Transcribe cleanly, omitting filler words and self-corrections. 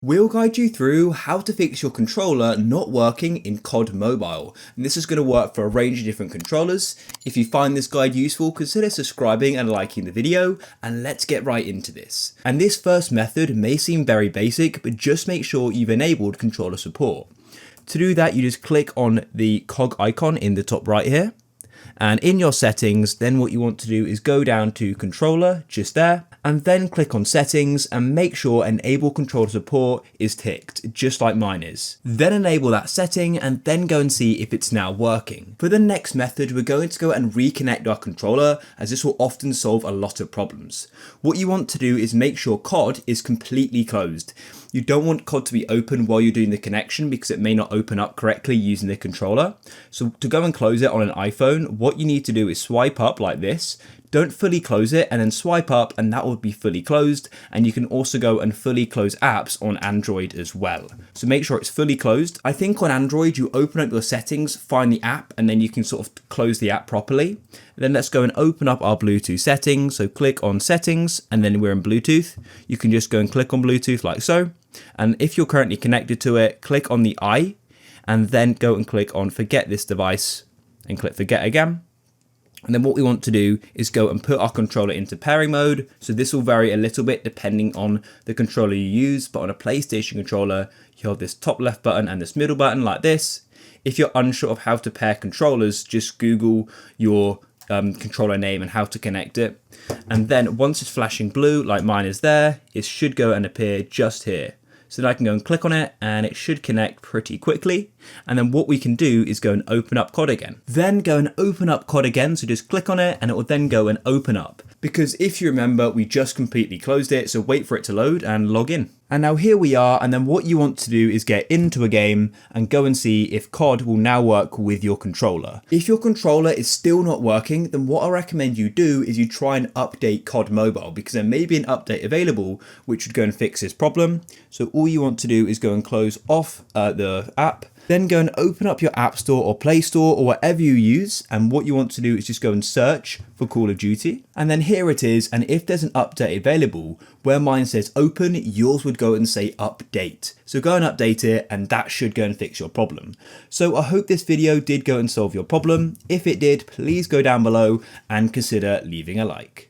We'll guide you through how to fix your controller not working in COD Mobile, and this is going to work for a range of different controllers. If you find this guide useful, consider subscribing and liking the video, and let's get right into this. And this first method may seem very basic, but just make sure you've enabled controller support. To do that, you just click on the cog icon in the top right here. And in your settings, then what you want to do is go down to controller, just there, and then click on settings and make sure enable controller support is ticked, just like mine is. Then enable that setting and then go and see if it's now working. For the next method, we're going to go and reconnect our controller, as this will often solve a lot of problems. What you want to do is make sure COD is completely closed. You don't want COD to be open while you're doing the connection because it may not open up correctly using the controller. So to go and close it on an iPhone, what you need to do is swipe up like this. Don't fully close it and then swipe up and that will be fully closed. And you can also go and fully close apps on Android as well. So make sure it's fully closed. I think on Android, you open up your settings, find the app, and then you can sort of close the app properly. Then let's go and open up our Bluetooth settings. So click on settings and then we're in Bluetooth. You can just go and click on Bluetooth like so. And if you're currently connected to it, click on the eye and then go and click on forget this device and click forget again. And then what we want to do is go and put our controller into pairing mode. So this will vary a little bit depending on the controller you use, but on a PlayStation controller, you have this top left button and this middle button like this. If you're unsure of how to pair controllers, just Google your controller name and how to connect it. And then once it's flashing blue, like mine is there, it should go and appear just here. So then I can go and click on it and it should connect pretty quickly. And then what we can do is go and open up COD again. Then go and open up COD again. So just click on it and it will then go and open up. Because if you remember, we just completely closed it. So wait for it to load and log in. And now here we are. And then what you want to do is get into a game and go and see if COD will now work with your controller. If your controller is still not working, then what I recommend you do is you try and update COD Mobile, because there may be an update available which would go and fix this problem. So all you want to do is go and close off the app. Then go and open up your App Store or Play Store or whatever you use. And what you want to do is just go and search for Call of Duty. And then here it is. And if there's an update available, where mine says open, yours would go and say update. So go and update it and that should go and fix your problem. So I hope this video did go and solve your problem. If it did, please go down below and consider leaving a like.